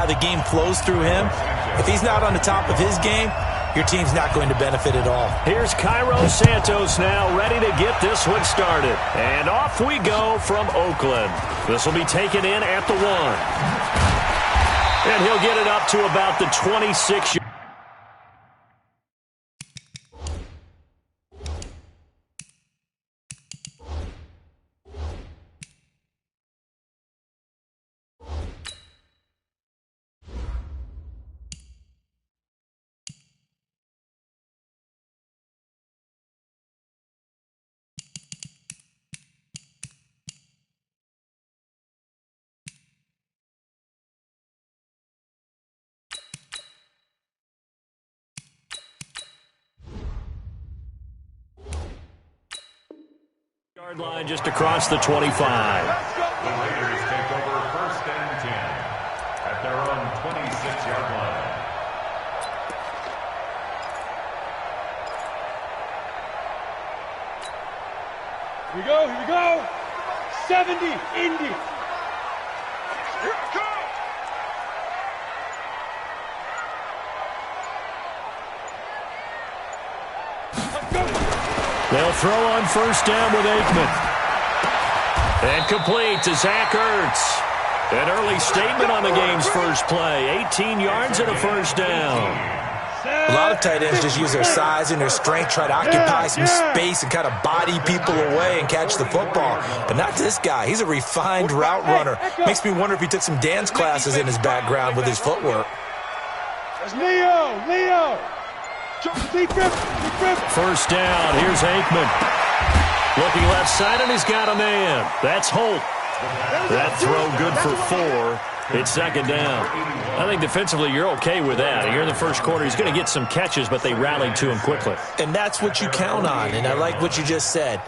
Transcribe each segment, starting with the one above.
how the game flows through him. If he's not on the top of his game, your team's not going to benefit at all. Here's Cairo Santos now, ready to get this one started. And off we go from Oakland. This will be taken in at the 1. And he'll get it up to about the 26. Yard line just across the 25. The Raiders take over 1st and 10 at their own 26-yard line. Here we go, here we go. 70, Indy. Here it comes. They'll throw on 1st down with Aikman. And complete to Zach Ertz. An early statement on the game's first play. 18 yards and a 1st down. A lot of tight ends just use their size and their strength, try to occupy some space and kind of body people away and catch the football. But not this guy. He's a refined route runner. Makes me wonder if he took some dance classes in his background with his footwork. That's Leo. 1st down. Here's Aikman. Looking left side, and he's got a man. That's Holt. That throw good for 4. It's 2nd down. I think defensively you're okay with that. Here in the first quarter, he's going to get some catches, but they rallied to him quickly. And that's what you count on, and I like what you just said.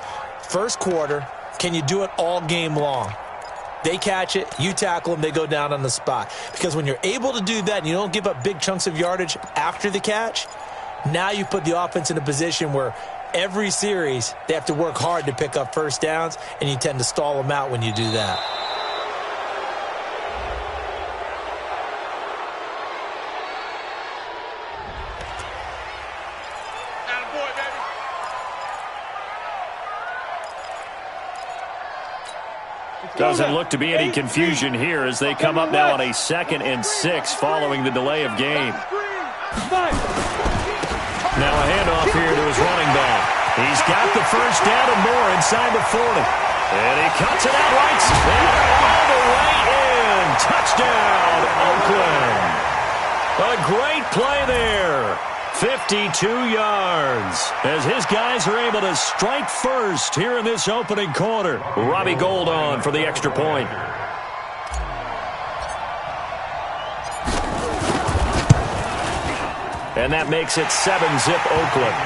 First quarter, can you do it all game long? They catch it, you tackle them, they go down on the spot. Because when you're able to do that and you don't give up big chunks of yardage after the catch, now you put the offense in a position where every series they have to work hard to pick up 1st downs, and you tend to stall them out when you do that. Doesn't look to be any confusion here as they come up now on a 2nd and 6 following the delay of game. Now a handoff here to his running back. He's got the 1st down and more inside the 40. And he cuts it out right all the way in. Touchdown, Oakland. A great play there. 52 yards as his guys are able to strike first here in this opening quarter. Robbie Gould on for the extra point. And that makes it 7-zip Oakland.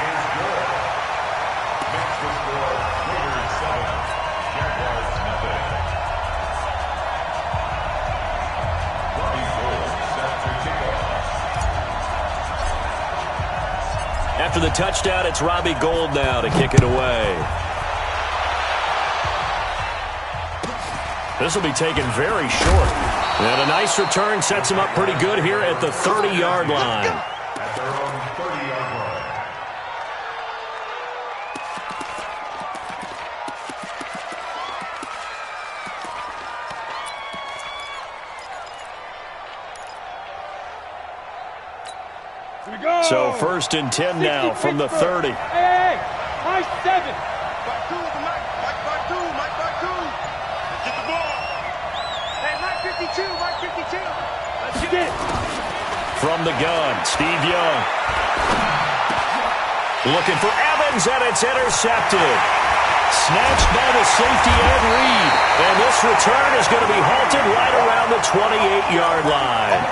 After the touchdown, it's Robbie Gould now to kick it away. This will be taken very short. And a nice return sets him up pretty good here at the 30-yard line. At their own 30-yard line. So 1st and 10 now from the 30. Hey, high 7. Back two, Mike back two. Get the ball. Hey, Mike 52. Let's get it. From the gun, Steve Young. Looking for Evans, and it's intercepted. Snatched by the safety Ed Reed. And this return is going to be halted right around the 28-yard line.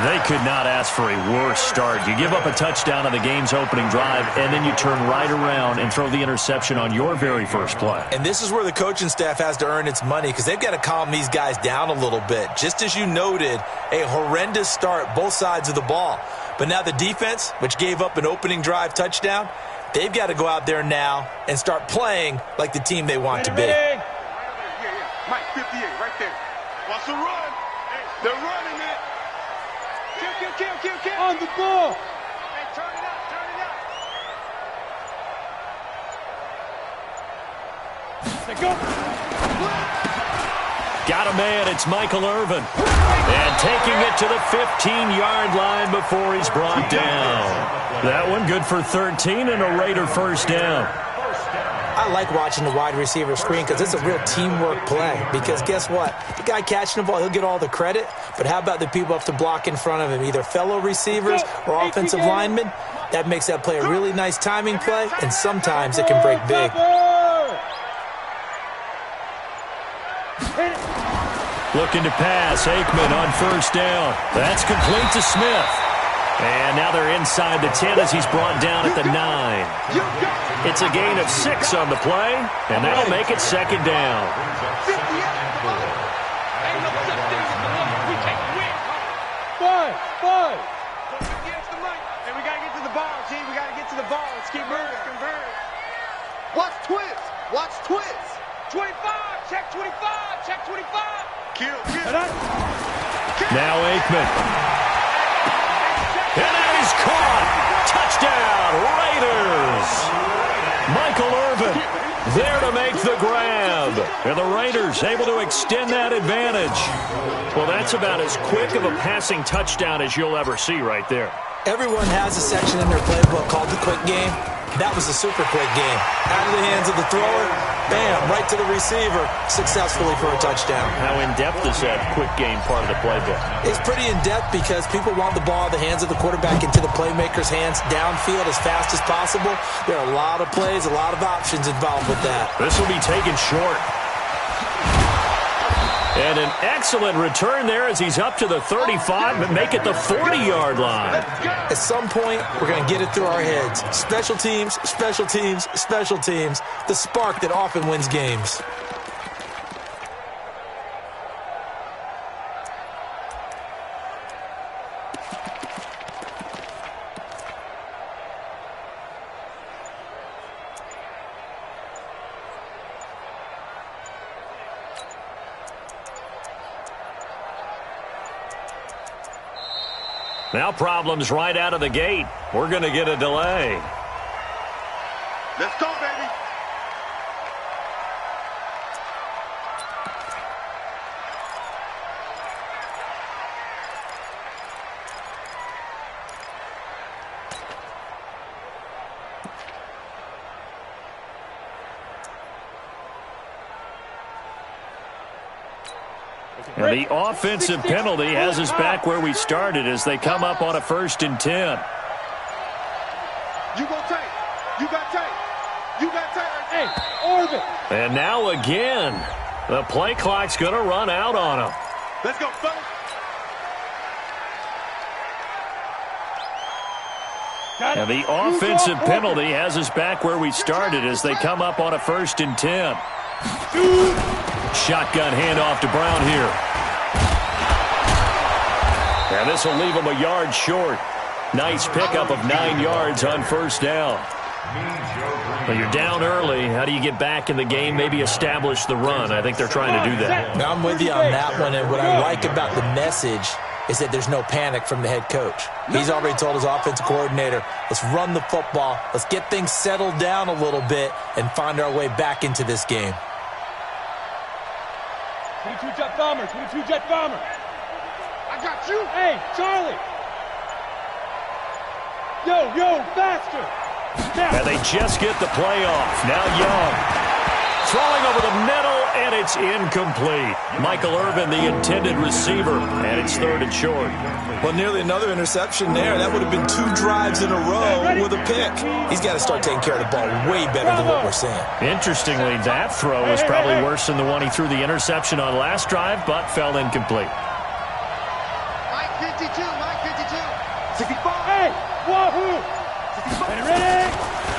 They could not ask for a worse start. You give up a touchdown on the game's opening drive, and then you turn right around and throw the interception on your very first play. And this is where the coaching staff has to earn its money because they've got to calm these guys down a little bit. Just as you noted, a horrendous start both sides of the ball. But now the defense, which gave up an opening drive touchdown, they've got to go out there now and start playing like the team they want to be. Mike 58 right there. Wants to run. They're running it. kill. On the ball. Hey, turn it up, turn it up. Let go. Got a man, it's Michael Irvin. And taking it to the 15-yard line before he's brought down. That one good for 13 and a Raider first down. I like watching the wide receiver screen because it's a real teamwork play. Because guess what? The guy catching the ball, he'll get all the credit. But how about the people up to block in front of him, either fellow receivers or offensive linemen? That makes that play a really nice timing play, and sometimes it can break big. Looking to pass, Aikman on first down. That's complete to Smith. And now they're inside the 10 as he's brought down at the 9. It's a gain of 6 on the play, and that'll make it second down. Five. Hey, we got to get to the ball, G. We got to get to the ball. Let's keep moving. Convert. Watch twist. 25. Check 25. Check 25. Kill. Now Aikman. And that is caught. Touchdown, Raiders. Michael Irvin there to make the grab. And the Raiders able to extend that advantage. Well, that's about as quick of a passing touchdown as you'll ever see right there. Everyone has a section in their playbook called the quick game. That was a super quick game. Out of the hands of the thrower, bam, right to the receiver, successfully for a touchdown. How in-depth is that quick game part of the playbook? It's pretty in-depth because people want the ball in the hands of the quarterback into the playmaker's hands downfield as fast as possible. There are a lot of plays, a lot of options involved with that. This will be taken short. And an excellent return there as he's up to the 35, but make it the 40-yard line. At some point, we're going to get it through our heads. Special teams. The spark that often wins games. Now problems right out of the gate. We're going to get a delay. Let's go, baby. And the offensive penalty has us back where we started as they come up on a 1st and 10. You go tight. You got tight. You got tight. Hey, Irvin. And now again, the play clock's going to run out on him. Let's go, fellas. And the offensive penalty has us back where we started as they come up on a 1st and 10. Shotgun handoff to Brown here. And this will leave him a yard short. Nice pickup of 9 yards on first down. Well, you're down early. How do you get back in the game, maybe establish the run? I think they're trying to do that. Now, I'm with you on that one, and what I like about the message is that there's no panic from the head coach. He's already told his offensive coordinator, let's run the football, let's get things settled down a little bit and find our way back into this game. 22 jet bomber. I got you. Hey, Charlie. Yo, faster. And they just get the play off. Now Young. Throwing over the middle, and it's incomplete. Michael Irvin, the intended receiver, and it's 3rd and short. Well, nearly another interception there. That would have been 2 drives in a row with a pick. He's got to start taking care of the ball way better than what we're seeing. Interestingly, that throw was probably worse than the one he threw the interception on last drive, but fell incomplete. Mike 52. 65. Hey, wahoo. Ready?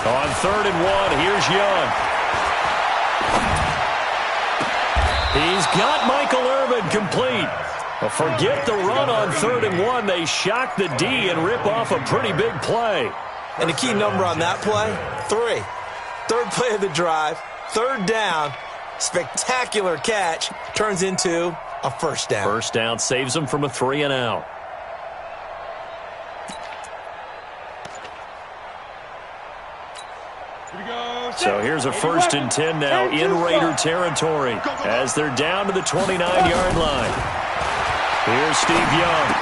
On 3rd and 1, here's Young. He's got Michael Irvin complete. Well, forget the run on 3rd and 1. They shock the D and rip off a pretty big play. And the key number on that play, 3. 3rd play of the drive, 3rd down, spectacular catch, turns into a first down. First down saves them from a 3 and out. So here's a 1st and 10 now in Raider territory as they're down to the 29-yard line. Here's Steve Young.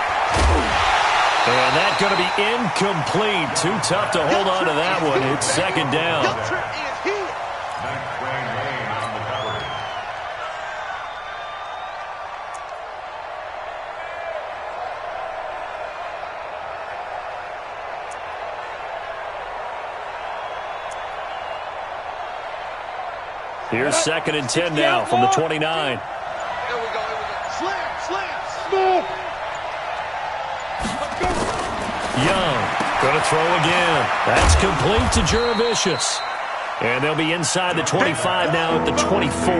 And that's going to be incomplete. Too tough to hold on to that one. It's 2nd down. Here's 2nd and 10 now from the 29. Here we go. Slam. Move. Young going to throw again. That's complete to Juravicius. And they'll be inside the 25 now at the 24.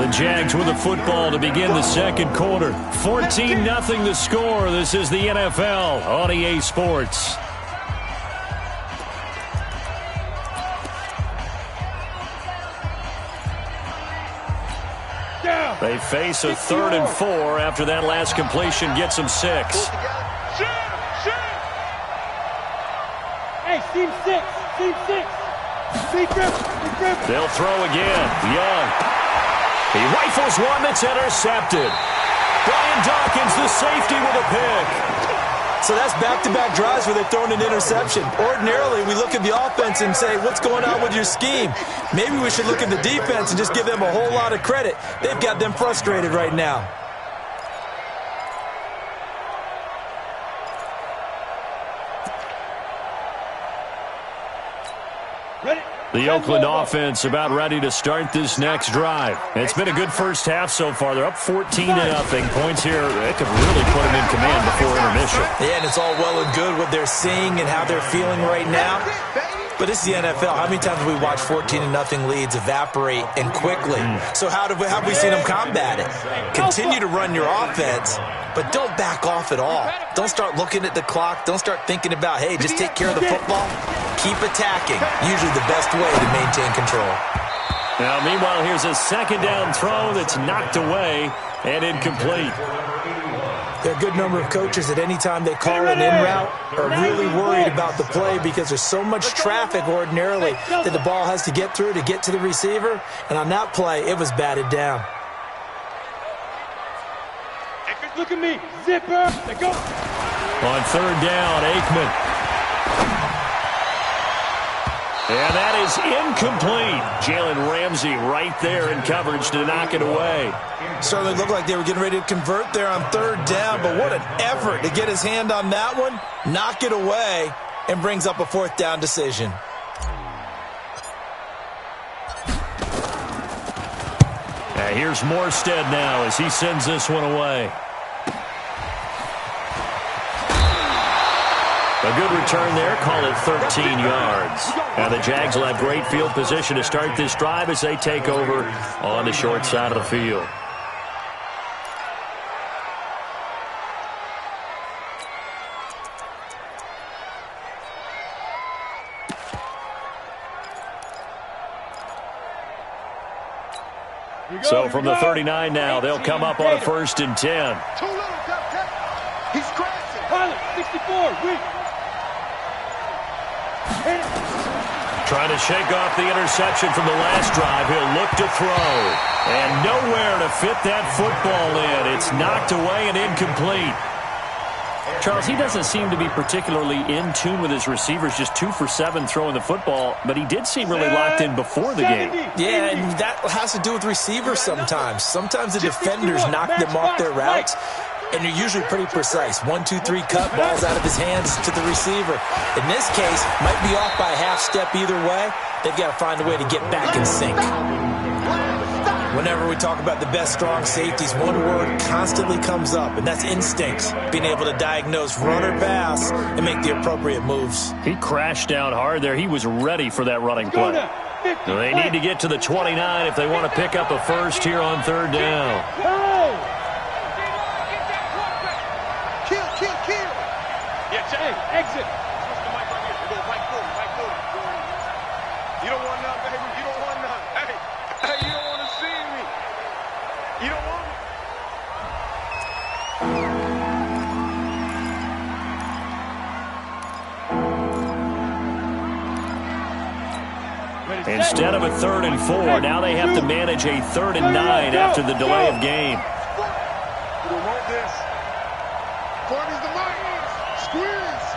The Jags with the football to begin the 2nd quarter. 14-0 the score. This is the NFL on EA Sports. They face a 3rd and 4 after that last completion gets them 6. Hey, team 6. They'll throw again. Young. He rifles one that's intercepted. Brian Dawkins, the safety, with a pick. So that's back-to-back drives where they're throwing an interception. Ordinarily, we look at the offense and say, what's going on with your scheme? Maybe we should look at the defense and just give them a whole lot of credit. They've got them frustrated right now. The Oakland offense about ready to start this next drive. It's been a good first half so far. They're up 14-0. Points here, it could really put them in command before intermission. Yeah, and it's all well and good what they're seeing and how they're feeling right now. But this is the NFL. How many times have we watched 14-0 leads evaporate and quickly? So how have we seen them combat it? Continue to run your offense, but don't back off at all. Don't start looking at the clock. Don't start thinking about, hey, just take care of the football. Keep attacking. Usually the best way to maintain control. Now, meanwhile, here's a 2nd down throw that's knocked away and incomplete. There are a good number of coaches at any time they call an in route are really worried about the play because there's so much traffic ordinarily that the ball has to get through to get to the receiver. And on that play, it was batted down. Look at me. Zipper. They go. On 3rd down, Aikman. And that is incomplete. Jalen Ramsey right there in coverage to knock it away. Certainly looked like they were getting ready to convert there on 3rd down, but what an effort to get his hand on that one, knock it away, and brings up a 4th down decision. Here's Morstead now as he sends this one away. A good return there, call it 13 yards. Now the Jags will have great field position to start this drive as they take over on the short side of the field. So from the 39 now, they'll come up on a 1st and 10. He's crashing. Pilot, 64, weak. Trying to shake off the interception from the last drive. He'll look to throw. And nowhere to fit that football in. It's knocked away and incomplete. Charles, he doesn't seem to be particularly in tune with his receivers, just 2 for 7 throwing the football, but he did seem really locked in before the game. Yeah, and that has to do with receivers sometimes. Sometimes the defenders knock them off their routes, and you're usually pretty precise. 1, 2, 3 cut, balls out of his hands to the receiver. In this case, might be off by a half step either way. They've got to find a way to get back in sync. Whenever we talk about the best strong safeties, one word constantly comes up, and that's instincts. Being able to diagnose run or pass and make the appropriate moves. He crashed down hard there. He was ready for that running play. They need to get to the 29 if they want to pick up a first here on 3rd down. Kill. Yeah, hey, exit. You don't want none, baby. You don't want none. Hey, you don't want to see me. You don't want me. Instead of a 3rd and 4, now they have to manage a 3rd and 9 after the delay of game. You don't want this. Point is the mic. Squeeze.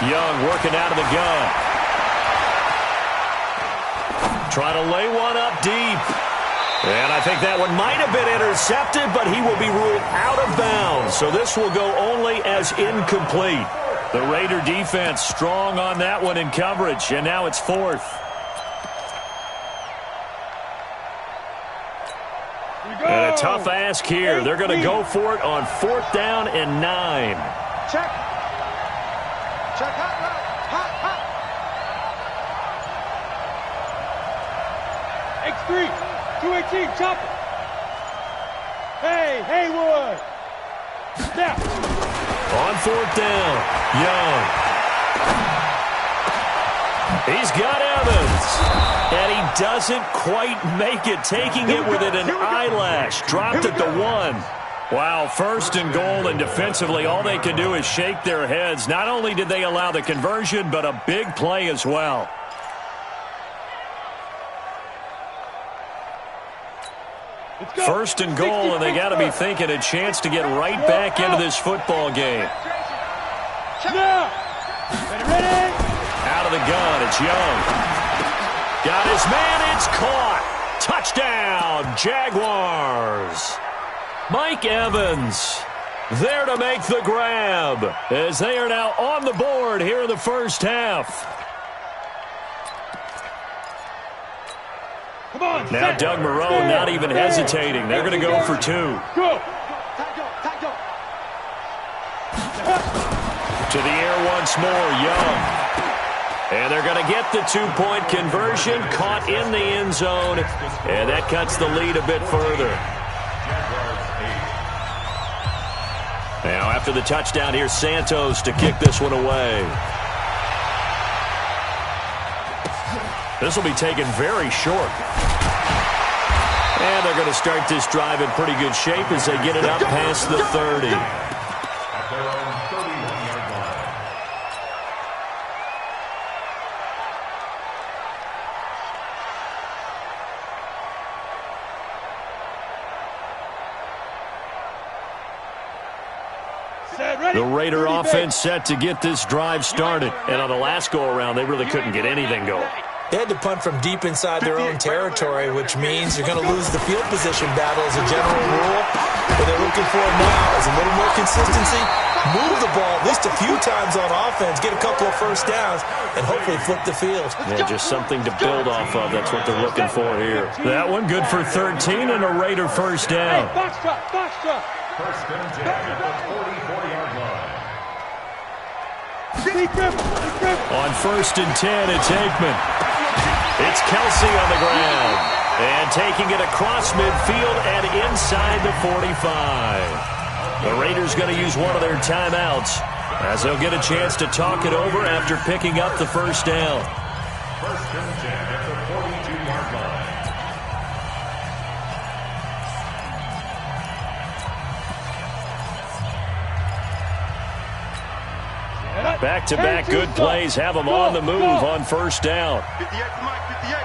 Young working out of the gun. Trying to lay one up deep. And I think that one might have been intercepted, but he will be ruled out of bounds. So this will go only as incomplete. The Raider defense strong on that one in coverage, and now it's 4th. And a tough ask here. They're going to go for it on 4th down and 9. Check. Check. Hot. X3, 218, chop it. Hey, Haywood. Snap. On 4th down, Young. He's got Evans. And he doesn't quite make it, taking it within an eyelash. Dropped at the 1. Wow, 1st and goal, and defensively all they can do is shake their heads. Not only did they allow the conversion, but a big play as well. First and goal, and they got to be thinking a chance to get right back into this football game. Ready? Out of the gun, it's Young. Got his man, it's caught. Touchdown, Jaguars. Mike Evans there to make the grab as they are now on the board here in the first half. Come on, now Doug Moreau not even hesitating. They're going to go for 2. Go. To the air once more, Young. And they're going to get the 2-point conversion, caught in the end zone, and that cuts the lead a bit further. Now after the touchdown, here's Santos to kick this one away. This will be taken very short. And they're going to start this drive in pretty good shape as they get it up past the 30. At their own 31-yard line. The Raider offense set to get this drive started. And on the last go-around, they really couldn't get anything going. They had to punt from deep inside their own territory, which means you're going to lose the field position battle as a general rule. What they're looking for now is a little more consistency, move the ball at least a few times on offense, get a couple of first downs, and hopefully flip the field. Yeah, just something to build off of. That's what they're looking for here. That one good for 13 and a Raider first down. Box drop. First and 10 at the 44-yard line. On 1st and 10, it's Aikman. It's Kelsey on the ground. And taking it across midfield and inside the 45. The Raiders going to use one of their timeouts as they'll get a chance to talk it over after picking up the first down. First and 10 at the 42-yard line. Back-to-back good plays have them on the move on first down. 58 to Mike, 58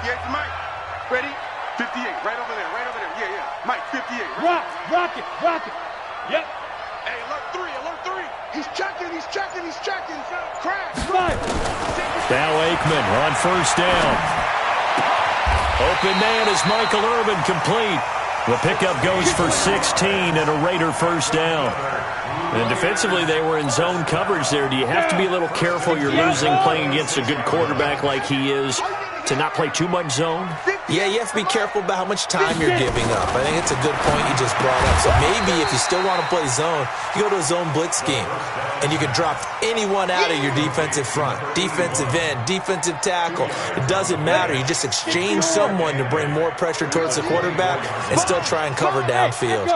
to Mike. Ready? 58, right over there. Yeah. Mike, 58. Right? Rock it. Yep. Hey, alert 3. He's checking. Crash. Right. Now Aikman on first down. Open man is Michael Irvin, complete. The pickup goes for 16 and a Raider first down. And defensively, they were in zone coverage there. Do you have to be a little careful? You're losing playing against a good quarterback like he is to not play too much zone? Yeah, you have to be careful about how much time you're giving up. I think it's a good point you just brought up. So maybe if you still want to play zone, you go to a zone blitz scheme. And you can drop anyone out of your defensive front. Defensive end, defensive tackle. It doesn't matter. You just exchange someone to bring more pressure towards the quarterback and still try and cover downfield.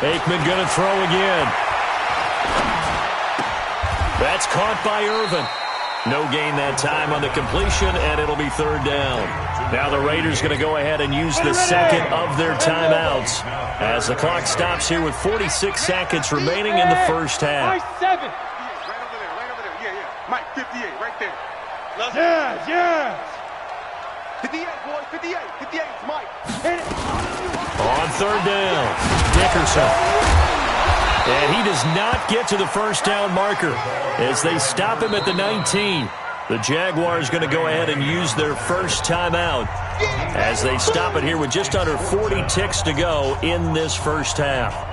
Aikman going to throw again. That's caught by Irvin. No gain that time on the completion, and it'll be third down. Now the Raiders going to go ahead and use the second of their timeouts as the clock stops here with 46 seconds remaining in the first half. 58, right there. Yes, yes. 58, boys, 58. 58, it's Mike. Hit it. On third down, Dickerson. And he does not get to the first down marker as they stop him at the 19. The Jaguars going to go ahead and use their first timeout as they stop it here with just under 40 ticks to go in this first half.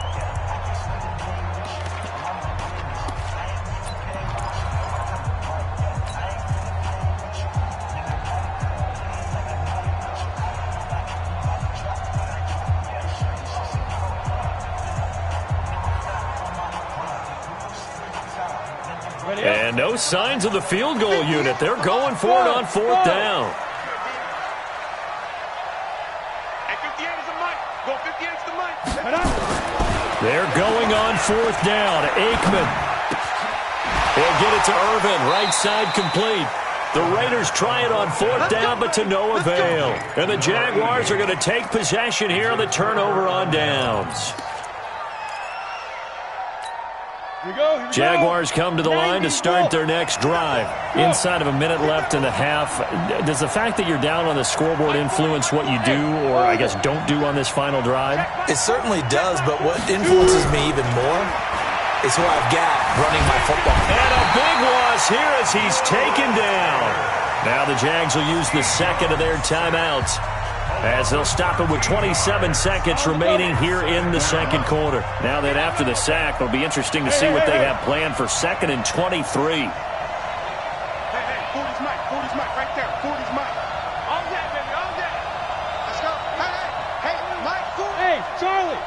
And no signs of the field goal unit. They're going for it on fourth down. And 58 is the Mike. Go 58 is the Mike. They're going on fourth down. Aikman. He'll get it to Irvin. Right side complete. The Raiders try it on fourth down, but to no avail. And the Jaguars are going to take possession here on the turnover on downs. Jaguars come to the line to start their next drive. Inside of a minute left in the half. Does the fact that you're down on the scoreboard influence what you do, or I guess don't do on this final drive? It certainly does, but what influences me even more is who I've got running my football. And a big loss here as he's taken down. Now the Jags will use the second of their timeouts as they'll stop it with 27 seconds remaining here in the second quarter. Now that after the sack, it'll be interesting to see what they have planned for second and 23. Hey, 40's Mike. 40's Mike right there. 40's Mike. All that, baby. All that. Let's go. Hey, Mike, 40. Hey, Charlie.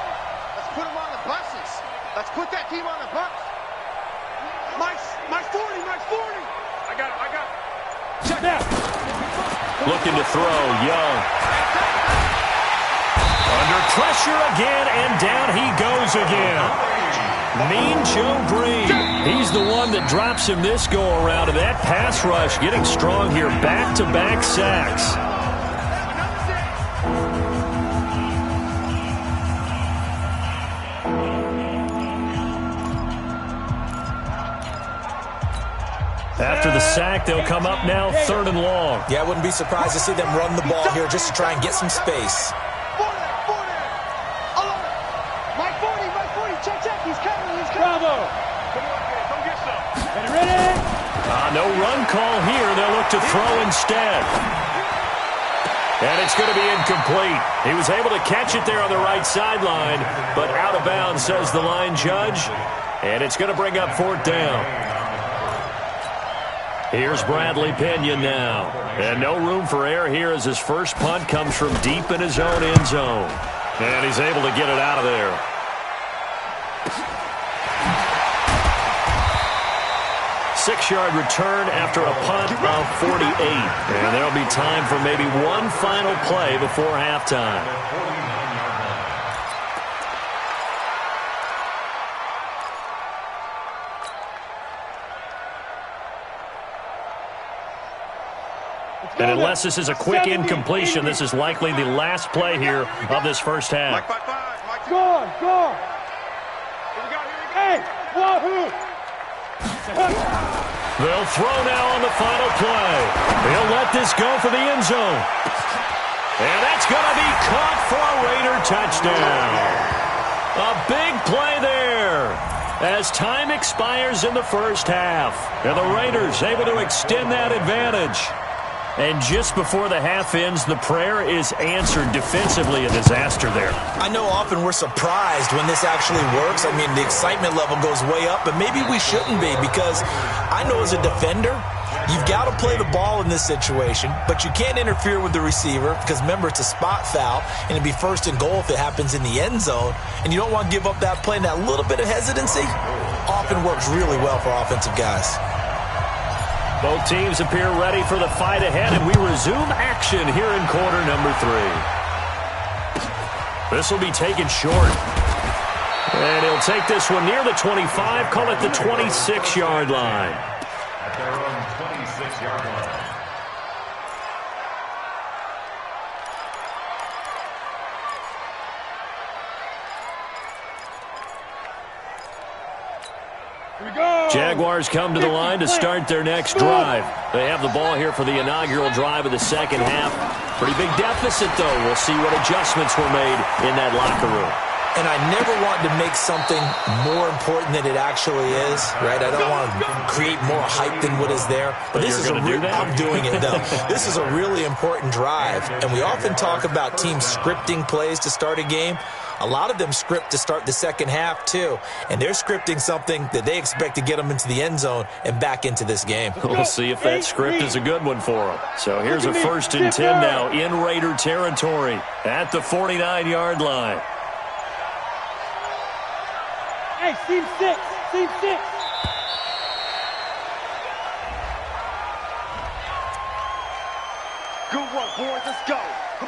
Let's put him on the buses. Let's put that team on the bus. Mike's 40. Mike's 40. I got it. Check that. Looking to throw, Young. Under pressure again, and down he goes again. Mean Joe Green. He's the one that drops him this go-around, and that pass rush getting strong here. Back-to-back sacks. After the sack, they'll come up now third and long. Yeah, I wouldn't be surprised to see them run the ball here just to try and get some space. 40. Mike 40. Check. He's coming. Bravo. Come on, man. Come get some. Ready? No run call here. They'll look to throw instead. And it's going to be incomplete. He was able to catch it there on the right sideline, but out of bounds, says the line judge. And it's going to bring up fourth down. Here's Bradley Pinion now. And no room for error here as his first punt comes from deep in his own end zone. And he's able to get it out of there. Six-yard return after a punt of 48. And there'll be time for maybe one final play before halftime. And unless this is a quick incompletion, this is likely the last play here of this first half. Mike 5. Mike 2. Score. Here we go. Hey, wahoo. They'll throw now on the final play. They'll let this go for the end zone. And that's going to be caught for a Raider touchdown. A big play there as time expires in the first half. And the Raiders able to extend that advantage. And just before the half ends, the prayer is answered. Defensively, a disaster there. I know often we're surprised when this actually works. I mean, the excitement level goes way up, but maybe we shouldn't be, because I know as a defender, you've got to play the ball in this situation, but you can't interfere with the receiver because, remember, it's a spot foul, and it'd be first and goal if it happens in the end zone, and you don't want to give up that play. And that little bit of hesitancy often works really well for offensive guys. Both teams appear ready for the fight ahead, and we resume action here in quarter number 3. This will be taken short. And he'll take this one near the 25, call it the 26-yard line. At their own 26-yard line. Here we go. Jaguars come to the line to start their next drive. They have the ball here for the inaugural drive of the second half. Pretty big deficit, though. We'll see what adjustments were made in that locker room. And I never want to make something more important than it actually is, right? I don't want to create more hype than what is there. But this is I'm doing it, though. This is a really important drive. And we often talk about teams scripting plays to start a game. A lot of them script to start the second half, too. And they're scripting something that they expect to get them into the end zone and back into this game. We'll see if that script is a good one for them. So here's a 1st and 10 now in Raider territory at the 49-yard line. Hey, seam 6. Seam 6. Good run, boys. Let's go.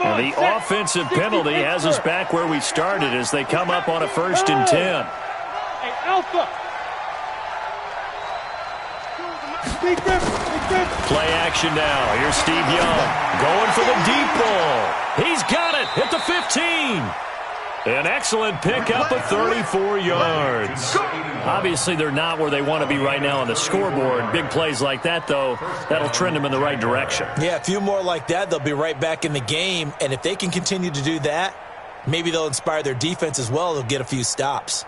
And the offensive penalty has us back where we started as they come up on a 1st and 10. Hey, Alpha. Play action now. Here's Steve Young going for the deep ball. He's got it at the 15. An excellent pickup of 34 yards. Obviously, they're not where they want to be right now on the scoreboard. Big plays like that, though, that'll trend them in the right direction. Yeah, a few more like that, they'll be right back in the game. And if they can continue to do that, maybe they'll inspire their defense as well. They'll get a few stops.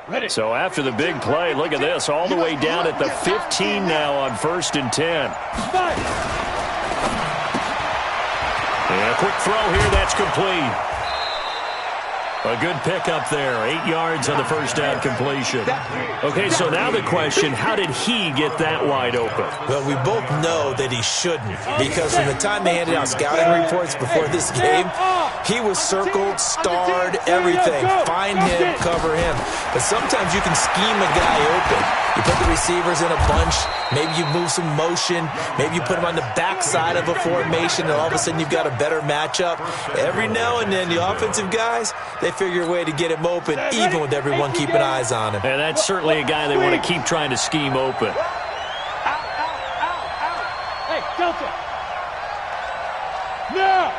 Ready. So after the big play, look at this, all the way down at the 15 now on 1st and 10. And a quick throw here, that's complete. A good pickup there, 8 yards on the first down completion. Okay, so now the question, how did he get that wide open? Well, we both know that he shouldn't, because from the time they handed out scouting reports before this game, he was circled, starred, everything. Find him, cover him. But sometimes you can scheme a guy open. You put the receivers in a bunch, maybe you move some motion, maybe you put him on the backside of a formation, and all of a sudden you've got a better matchup. Every now and then, the offensive guys, they figure a way to get him open, even with everyone keeping eyes on him. And that's certainly a guy they want to keep trying to scheme open. Hey, Delta. Now.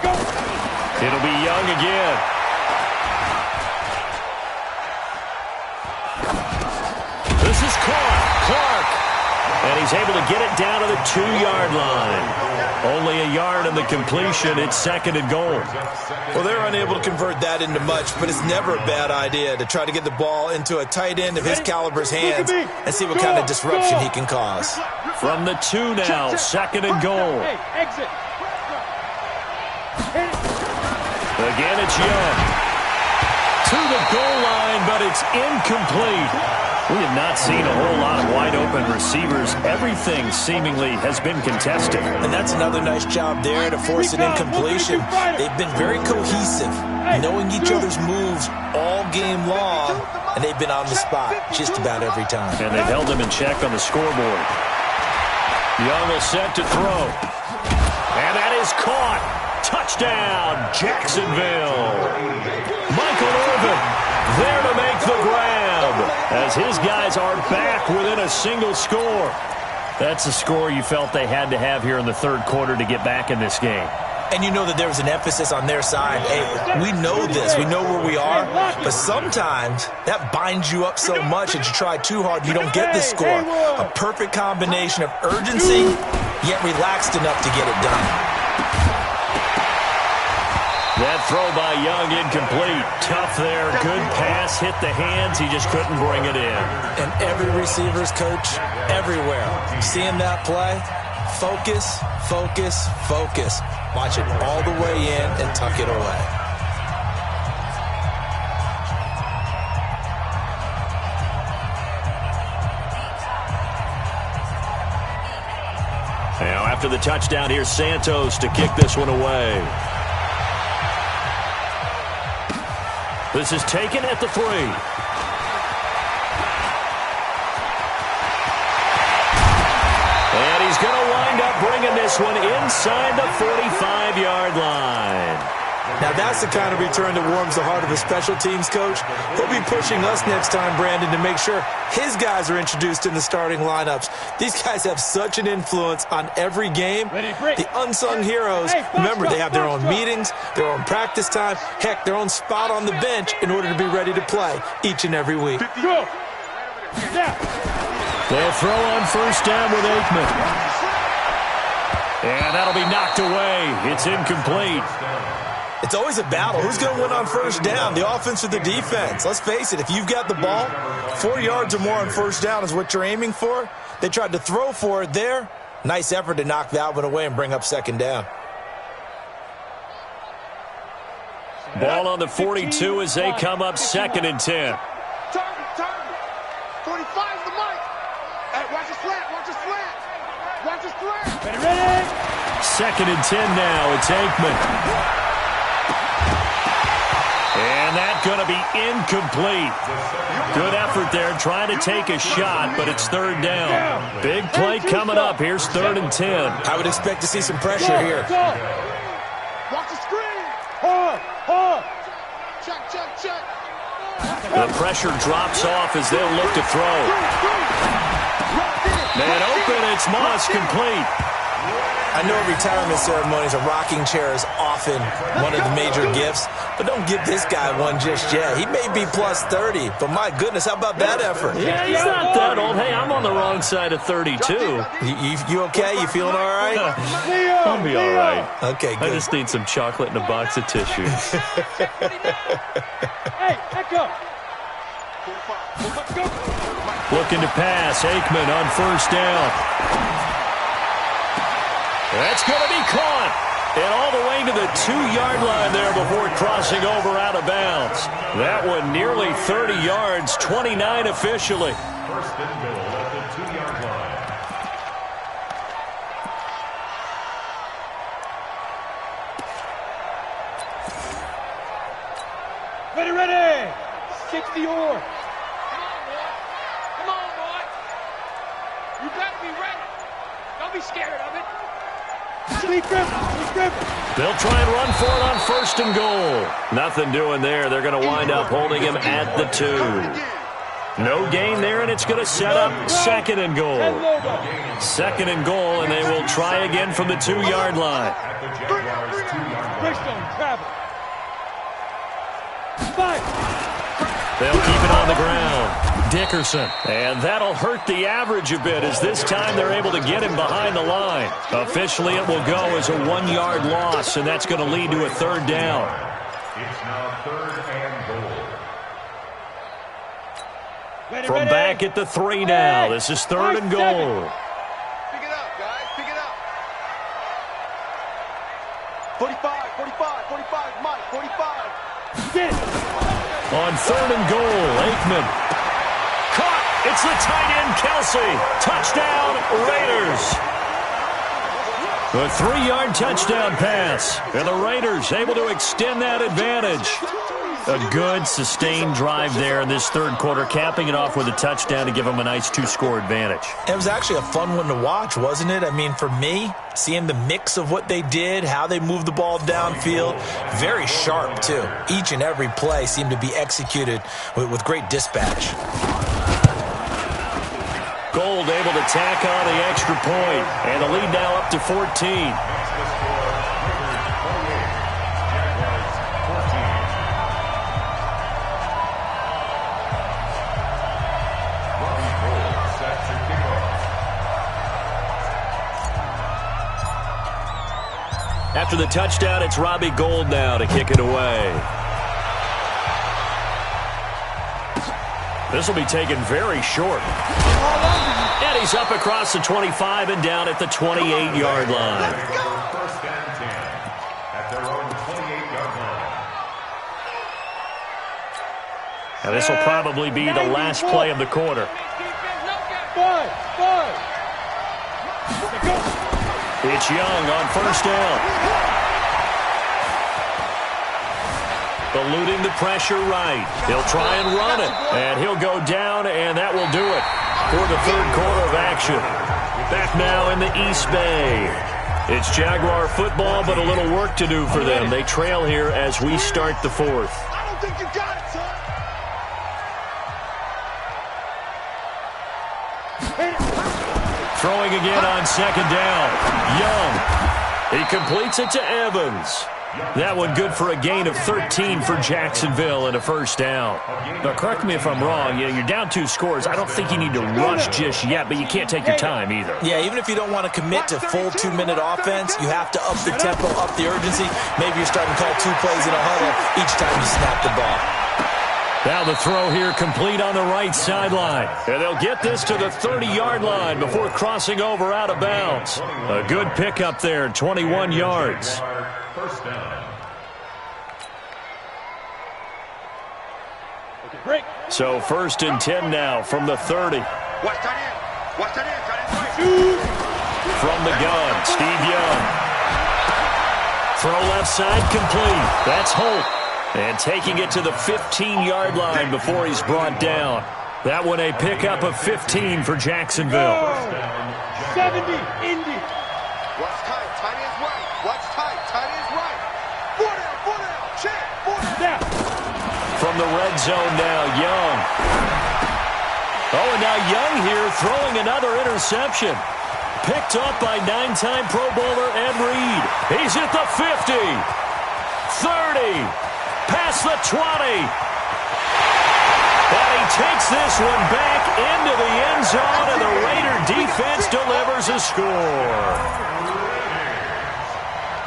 Go. It'll be Young again. This is Clark. And he's able to get it down to the 2-yard line. Only a yard in the completion. It's 2nd and goal. Well, they're unable to convert that into much, but it's never a bad idea to try to get the ball into a tight end of his caliber's hands and see what kind of disruption he can cause. From the 2 now, 2nd and goal. Hey, exit. Again, it's Young. To the goal line, but it's incomplete. We have not seen a whole lot of wide-open receivers. Everything seemingly has been contested. And that's another nice job there to force an incompletion. They've been very cohesive, knowing each other's moves all game long, and they've been on the spot just about every time. And they've held them in check on the scoreboard. Young will set to throw. And that is caught. Touchdown, Jacksonville. Michael Irvin there to make the grab as his guys are back within a single score. That's a score you felt they had to have here in the 3rd quarter to get back in this game. And you know that there was an emphasis on their side. Hey, we know this. We know where we are. But sometimes that binds you up so much that you try too hard, you don't get the score. A perfect combination of urgency, yet relaxed enough to get it done. That throw by Young incomplete. Tough there. Good pass. Hit the hands. He just couldn't bring it in. And every receiver's coach everywhere. Seeing that play, focus, focus, focus. Watch it all the way in and tuck it away. Now after the touchdown, here's Santos to kick this one away. This is taken at the 3. And he's going to wind up bringing this one inside the 45-yard line. Now that's the kind of return that warms the heart of a special teams coach. He'll be pushing us next time, Brandon, to make sure his guys are introduced in the starting lineups. These guys have such an influence on every game. The unsung heroes, remember, they have their own meetings, their own practice time, heck, their own spot on the bench in order to be ready to play each and every week. They'll throw on first down with Aikman. And that'll be knocked away. It's incomplete. It's always a battle. Who's going to win on first down, the offense or the defense? Let's face it, if you've got the ball, 4 yards or more on first down is what you're aiming for. They tried to throw for it there. Nice effort to knock that one away and bring up second down. Ball on the 42 as they come up 2nd and 10. Target. 45's the mic. Hey, watch the slant. Watch the slant. Ready? 2nd and 10 now. It's Aikman. And that's going to be incomplete. Good effort there trying to take a shot, but it's 3rd down. Big play coming up. Here's 3rd and 10. I would expect to see some pressure here. Watch the screen. Hard. Check. The pressure drops off as they'll look to throw. Man open, it's Moss, complete. I know retirement ceremonies, a rocking chair is often one of the major gifts, but don't give this guy one just yet. He may be plus 30, but my goodness, how about that effort? Yeah, he's not that old. Hey, I'm on the wrong side of 32. You okay? You feeling all right? I'll be all right. Okay, good. I just need some chocolate and a box of tissues. Hey, echo. Looking to pass. Aikman on first down. That's going to be caught. And all the way to the 2-yard line there before crossing over out of bounds. That one nearly 30 yards, 29 officially. First and goal at the 2-yard line. Ready. 60 or. Come on, boy. You better be ready. Don't be scared of it. Sleep grip. They'll try and run for it on 1st and goal. Nothing doing there. They're going to wind up holding him at the 2. No gain there, and it's going to set up 2nd and goal. 2nd and goal, and they will try again from the 2-yard line. At the Jaguars' 2-yard line. Greystone, travel. 5. They'll keep it on the ground. Dickerson. And that'll hurt the average a bit as this time they're able to get him behind the line. Officially, it will go as a 1-yard loss, and that's going to lead to a 3rd down. It's now 3rd and goal. From back at the 3 now. This is 3rd and goal. Pick it up, guys. Pick it up. 45, Mike. 45. Get. On 3rd and goal, Aikman. Caught. It's the tight end, Kelsey. Touchdown, Raiders. The 3-yard touchdown pass. And the Raiders able to extend that advantage. A good, sustained drive there in this 3rd quarter, capping it off with a touchdown to give them a nice 2-score advantage. It was actually a fun one to watch, wasn't it? I mean, for me, seeing the mix of what they did, how they moved the ball downfield, very sharp, too. Each and every play seemed to be executed with great dispatch. Gold able to tack on the extra point, and the lead now up to 14. That's the score. Raiders 48, Jaguars 14. Robbie Gould set to kick off. After the touchdown, it's Robbie Gould now to kick it away. This will be taken very short. And he's up across the 25 and down at the 28-yard line. First and 10 at their own 28-yard line. Now this will probably be the last play of the quarter. 5. It's Young on first down. Eluding the pressure right. He'll try and run it. And he'll go down, and that will do it for the 3rd quarter of action. Back now in the East Bay. It's Jaguar football, but a little work to do for them. They trail here as we start the 4th. I don't think you got it, son. Throwing again on 2nd down. Young. He completes it to Evans. That one good for a gain of 13 for Jacksonville and a first down. Now, correct me if I'm wrong. You're down 2 scores. I don't think you need to rush just yet, but you can't take your time either. Yeah, even if you don't want to commit to full 2-minute offense, you have to up the tempo, up the urgency. Maybe you're starting to call 2 plays in a huddle each time you snap the ball. Now the throw here complete on the right sideline. And they'll get this to the 30-yard line before crossing over out of bounds. A good pickup there, 21 yards. First down. Break. So 1st and 10 now from the 30. Watch tight end. Watch tight end. Tight end. From the gun, Steve Young. Throw left side complete. That's Holt. And taking it to the 15-yard line before he's brought down. That one a pickup of 15 for Jacksonville. 70, Indy. Watch tight. Tight end's right. Watch tight. Tight end's right. 4 down. Check. 4 down. Snap. From the red zone now, Young. Oh, and now Young here throwing another interception. Picked up by 9-time Pro Bowler Ed Reed. He's at the 50. 30. Past the 20. And he takes this one back into the end zone, and the Raider defense delivers a score.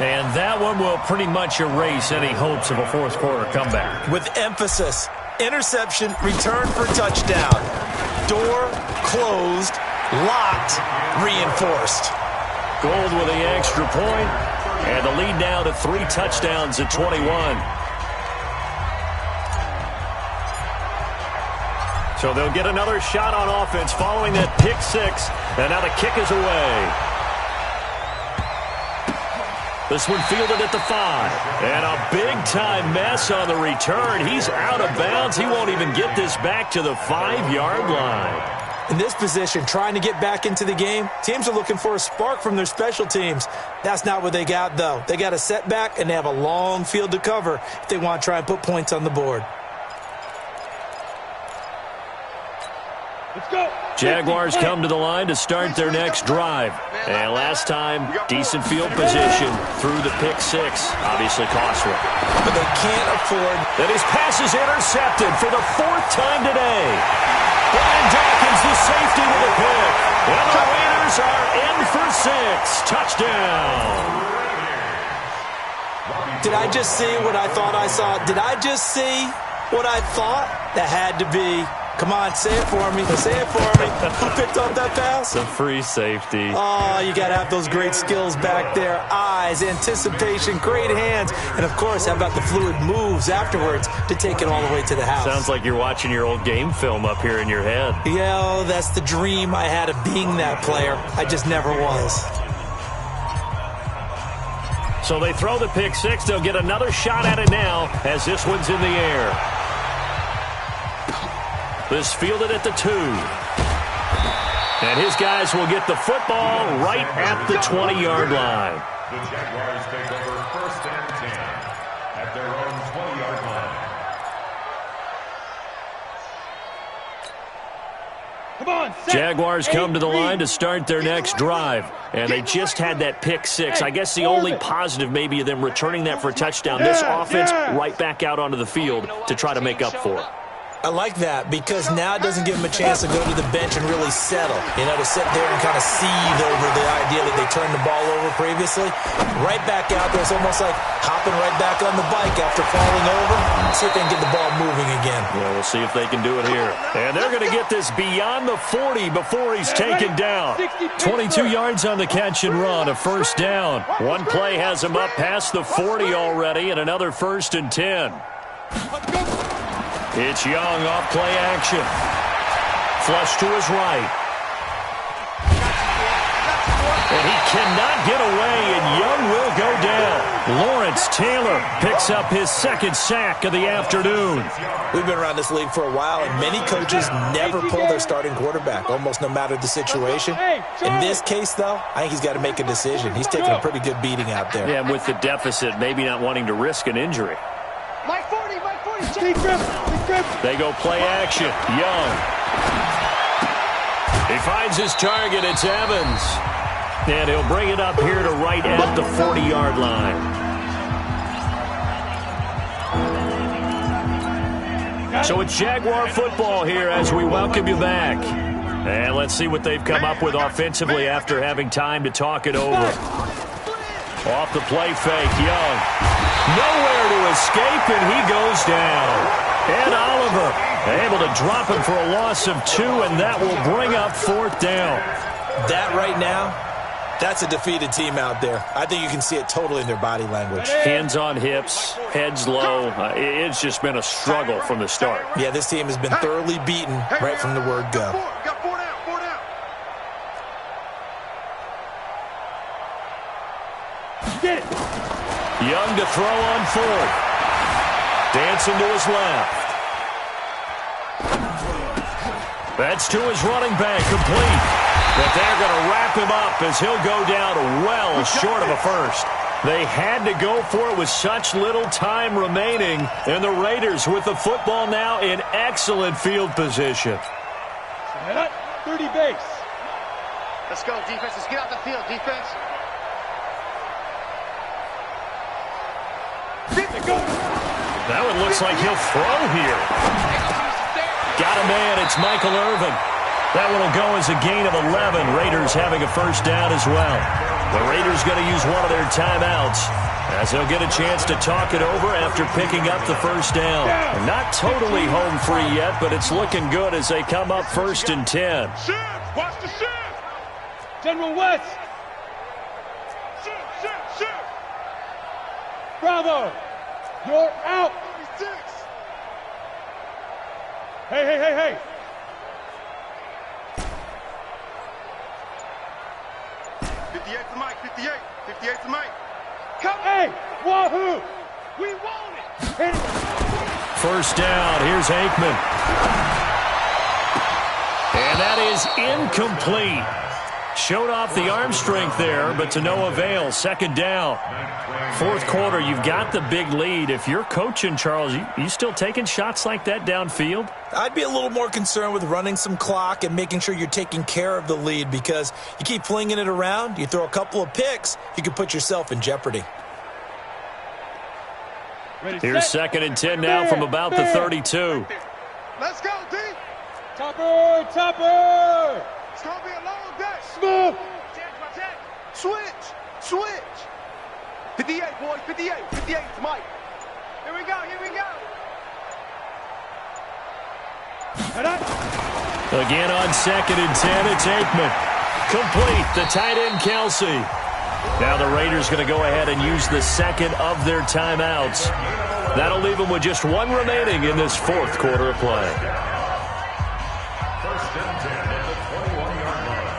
And that one will pretty much erase any hopes of a fourth-quarter comeback. With emphasis, interception, return for touchdown. Door closed, locked, reinforced. Gold with the extra point, and the lead now to 3 touchdowns at 21. So they'll get another shot on offense following that pick 6, and now the kick is away. This one fielded at the 5, and a big-time mess on the return. He's out of bounds. He won't even get this back to the 5-yard line. In this position, trying to get back into the game, teams are looking for a spark from their special teams. That's not what they got, though. They got a setback, and they have a long field to cover if they want to try and put points on the board. Let's go. Jaguars come to the line to start their next drive. And last time, decent field position through the pick 6. Obviously costly. But they can't afford. And his pass is intercepted for the 4th time today. Brian Dawkins, the safety with a pick. And the Raiders are in for 6. Touchdown. Did I just see what I thought I saw? Did I just see what I thought? That had to be. Come on, say it for me. Say it for me. Who picked up that pass? The free safety. Oh, you got to have those great skills back there. Eyes, anticipation, great hands. And, of course, how about the fluid moves afterwards to take it all the way to the house? Sounds like you're watching your old game film up here in your head. Yeah, oh, that's the dream I had of being that player. I just never was. So they throw the pick 6. They'll get another shot at it now as this one's in the air. This fielded at the 2. And his guys will get the football right at the 20-yard line. The Jaguars take over 1st and 10 at their own 20-yard line. Come on, set. Jaguars come to the line to start their next drive. And they just had that pick 6. I guess the only positive maybe of them returning that for a touchdown. This offense right back out onto the field to try to make up for it. I like that because now it doesn't give them a chance to go to the bench and really settle. You know, to sit there and kind of seethe over the idea that they turned the ball over previously. Right back out there. It's almost like hopping right back on the bike after falling over. See if they can get the ball moving again. Yeah, we'll see if they can do it here. And they're going to get this beyond the 40 before he's taken down. 22 yards on the catch and run, a first down. One play has him up past the 40 already, and another 1st and 10. It's Young off play action. Flush to his right. And he cannot get away, and Young will go down. Lawrence Taylor picks up his 2nd sack of the afternoon. We've been around this league for a while, and many coaches never pull their starting quarterback, almost no matter the situation. In this case, though, I think he's got to make a decision. He's taking a pretty good beating out there. Yeah, and with the deficit, maybe not wanting to risk an injury. Mike 40, Mike 40. They go play action. Young. He finds his target. It's Evans. And he'll bring it up here to right at the 40-yard line. So it's Jaguar football here as we welcome you back. And let's see what they've come up with offensively after having time to talk it over. Off the play fake, Young. Nowhere to escape, and he goes down. And Oliver able to drop him for a loss of 2, and that will bring up 4th down. That right now, that's a defeated team out there. I think you can see it totally in their body language. Hands on hips, heads low. It's just been a struggle from the start. Yeah, this team has been thoroughly beaten right from the word go. Got 4 down, 4 down. Get it. Young to throw on 4th. Dancing to his left. That's to his running back, complete. But they're going to wrap him up as he'll go down well short of a first. They had to go for it with such little time remaining. And the Raiders with the football now in excellent field position. 30 base. Let's go, defense. Let's get out the field, defense. That one looks like he'll throw here. Got a man. It's Michael Irvin. That one will go as a gain of 11. Raiders having a first down as well. The Raiders going to use one of their timeouts as they'll get a chance to talk it over after picking up the first down. Not totally home free yet, but it's looking good as they come up 1st and 10. Shift. Watch the shift. General West. Shift. Bravo. You're out. 36. Hey. 58 to Mike, 58 to Mike. Come, hey, wahoo! We want it. Hit it. First down, here's Aikman. And that is incomplete. Showed off the arm strength there, but to no avail. 2nd down. 4th quarter, you've got the big lead. If you're coaching, Charles, you still taking shots like that downfield? I'd be a little more concerned with running some clock and making sure you're taking care of the lead, because you keep flinging it around, you throw a couple of picks, you can put yourself in jeopardy. Here's 2nd and 10 now from about the 32. Let's go, D. Topper. It's going to be a long day. Smooth. Switch. 58, boys, 58 to Mike. Here we go. Again on 2nd and 10, it's Aikman. Complete, the tight end, Kelsey. Now the Raiders going to go ahead and use the 2nd of their timeouts. That'll leave them with just 1 remaining in this 4th quarter of play. 1st and 10 at the 21-yard line.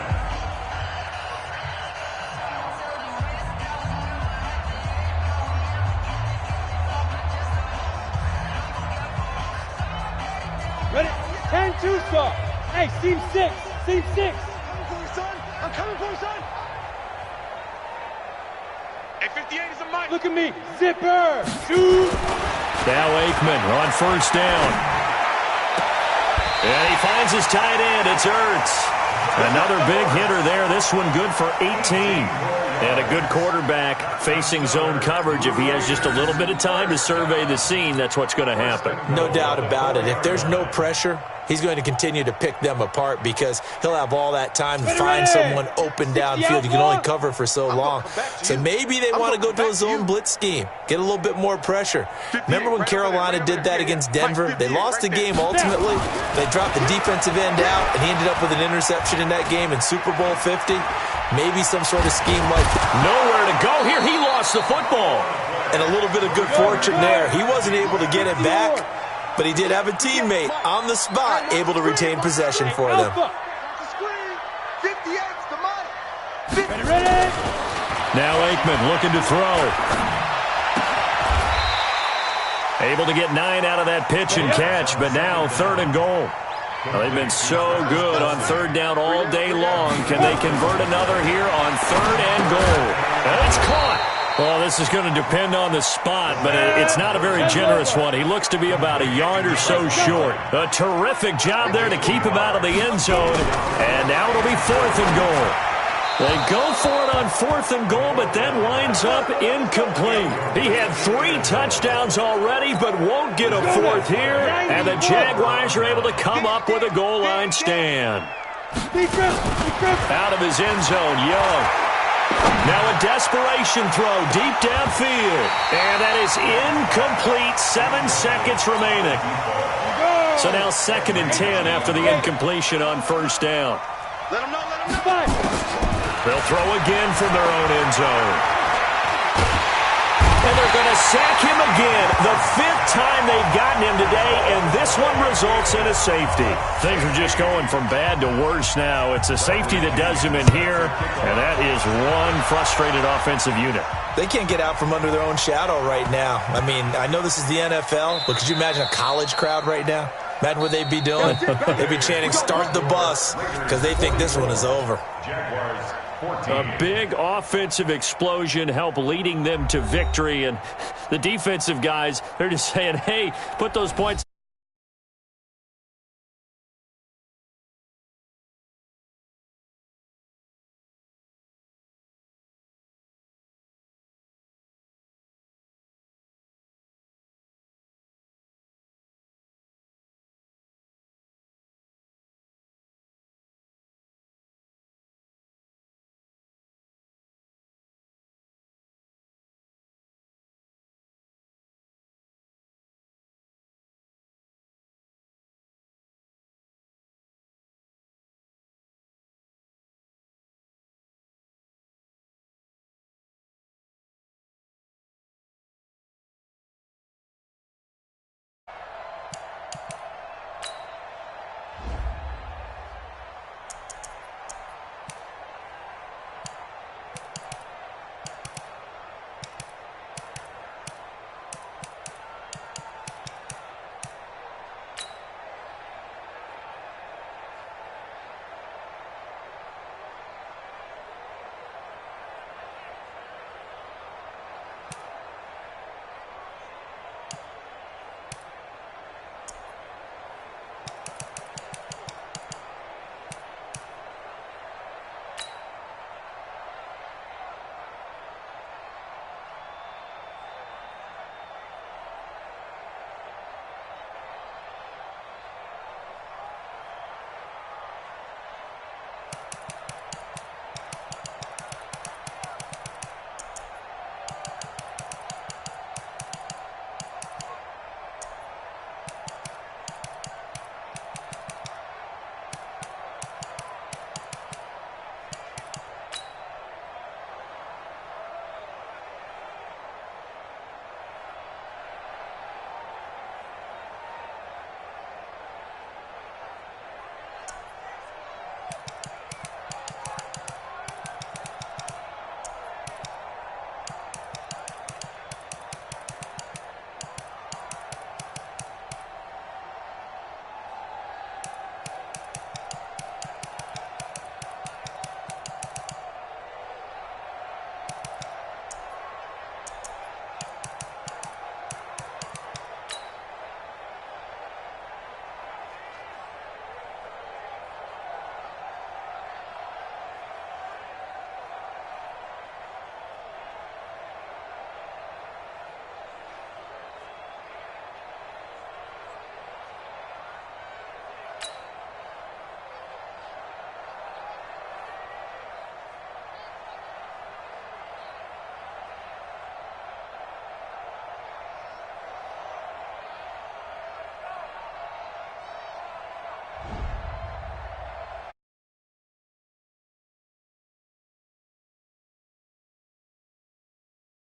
Ready? 10-2 stop. Hey, seam 6. I'm coming for you, son. Hey, 58 is a Mike. Look at me. Zipper. Shoot. Now Aikman on 1st down. And he finds his tight end. It's Ertz. Another big hitter there. This one good for 18. And a good quarterback facing zone coverage. If he has just a little bit of time to survey the scene, that's what's going to happen. No doubt about it. If there's no pressure, he's going to continue to pick them apart, because he'll have all that time to find someone open downfield. You can only cover for so long. So maybe they want to go to a zone blitz scheme, get a little bit more pressure. Remember when Carolina did that against Denver? They lost the game ultimately. They dropped the defensive end out, and he ended up with an interception in that game in Super Bowl 50. Maybe some sort of scheme like nowhere to go here. He lost the football. And a little bit of good fortune there. He wasn't able to get it back, but he did have a teammate on the spot able to retain possession for them. Ready. Now Aikman looking to throw. Able to get 9 out of that pitch and catch, but now 3rd and goal. Well, they've been so good on 3rd down all day long. Can they convert another here on 3rd and goal? And it's caught. Well, this is going to depend on the spot, but it's not a very generous one. He looks to be about a yard or so short. A terrific job there to keep him out of the end zone. And now it'll be 4th and goal. They go for it on 4th and goal, but then winds up incomplete. He had 3 touchdowns already, but won't get a 4th here. And the Jaguars are able to come up with a goal line stand. Out of his end zone, Young. Now a desperation throw deep downfield. And that is incomplete. 7 seconds remaining. So now 2nd and 10 after the incompletion on 1st down. Let him know, let him know. They'll throw again from their own end zone. And they're going to sack him again. The 5th time they've gotten him today, and this one results in a safety. Things are just going from bad to worse now. It's a safety that does him in here, and that is one frustrated offensive unit. They can't get out from under their own shadow right now. I mean, I know this is the NFL, but could you imagine a college crowd right now? Imagine what they'd be doing. They'd be chanting, "Start the bus," because they think this one is over. A big offensive explosion helped leading them to victory, and the defensive guys, they're just saying, hey, put those points